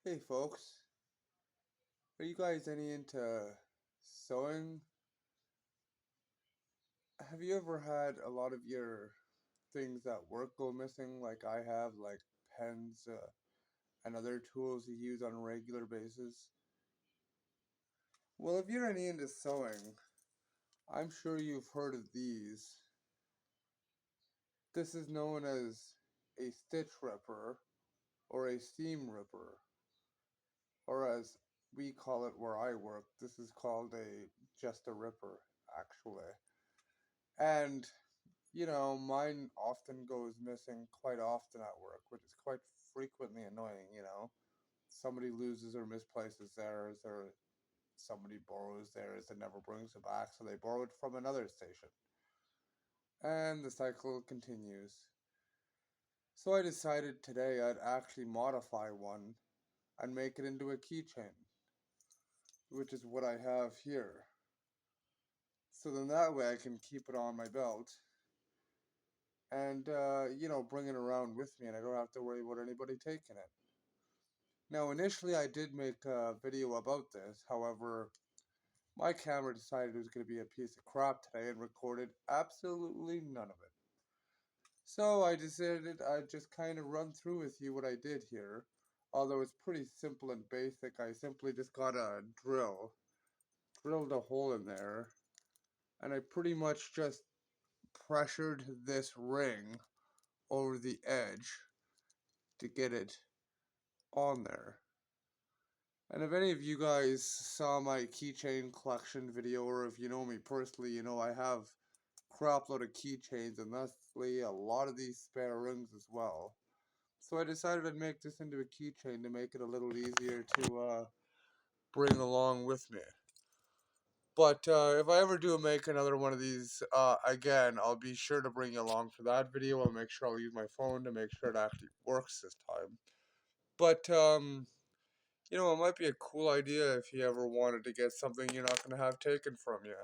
Hey folks, are you guys any into sewing? Have you ever had a lot of your things at work go missing like I have, like pens and other tools you use on a regular basis? Well, if you're any into sewing, I'm sure you've heard of these. This is known as a stitch ripper or a seam ripper, or as we call it where I work, this is called just a ripper, actually. And mine often goes missing quite often at work, which is quite frequently annoying. Somebody loses or misplaces theirs, or somebody borrows theirs and never brings it back, so they borrow it from another station. And the cycle continues. So I decided today I'd actually modify one and make it into a keychain, which is what I have here. So then that way I can keep it on my belt and, bring it around with me, and I don't have to worry about anybody taking it. Now, initially, I did make a video about this. However, my camera decided it was going to be a piece of crap today and recorded absolutely none of it. So I decided I'd just kind of run through with you what I did here. Although it's pretty simple and basic, I simply just got a drilled a hole in there, and I pretty much just pressured this ring over the edge to get it on there. And if any of you guys saw my keychain collection video, or if you know me personally, you know I have crap load of keychains and thusly a lot of these spare rings as well. So I decided I'd make this into a keychain to make it a little easier to bring along with me. But if I ever do make another one of these, again, I'll be sure to bring you along for that video. I'll make sure I'll use my phone to make sure it actually works this time. But it might be a cool idea if you ever wanted to get something you're not going to have taken from you.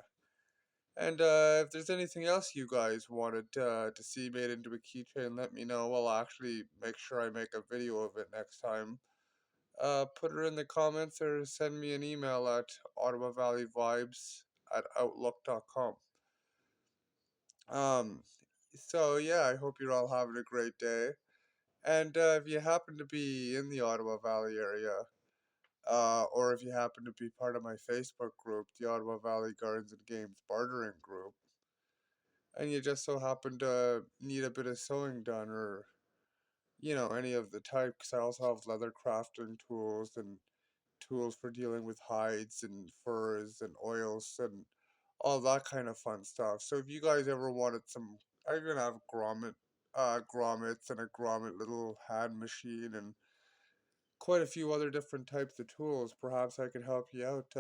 And if there's anything else you guys wanted to see made into a keychain, let me know. I'll actually make sure I make a video of it next time. Put it in the comments or send me an email at ottawavalleyvibes@outlook.com. Um, so yeah, I hope you're all having a great day. And if you happen to be in the Ottawa Valley area, or if you happen to be part of my Facebook group, the Ottawa Valley Gardens and Games Bartering Group, and you just so happen to need a bit of sewing done, or any of the types, I also have leather crafting tools and tools for dealing with hides and furs and oils and all that kind of fun stuff. So if you guys ever wanted some, I even have grommets and a grommet little hand machine and quite a few other different types of tools. Perhaps I could help you out.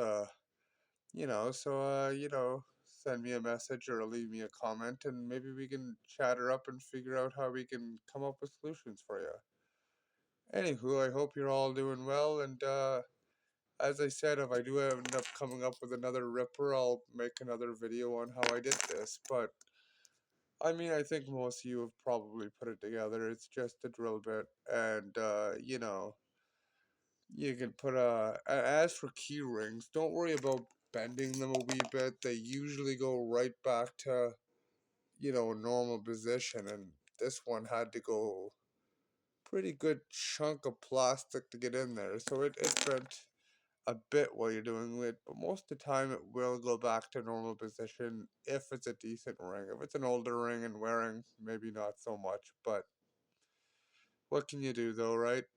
Send me a message or leave me a comment, and maybe we can chat her up and figure out how we can come up with solutions for you. Anywho, I hope you're all doing well, and as I said, if I do end up coming up with another ripper, I'll make another video on how I did this. But I mean, I think most of you have probably put it together. It's just a drill bit, and you can put as for key rings, don't worry about bending them a wee bit. They usually go right back to, normal position. And this one had to go pretty good chunk of plastic to get in there. So it bent a bit while you're doing it, but most of the time it will go back to normal position if it's a decent ring. If it's an older ring and wearing, maybe not so much, but what can you do though, right?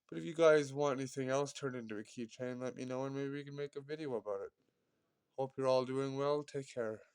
But if you guys want anything else turned into a keychain, let me know and maybe we can make a video about it. Hope you're all doing well. Take care.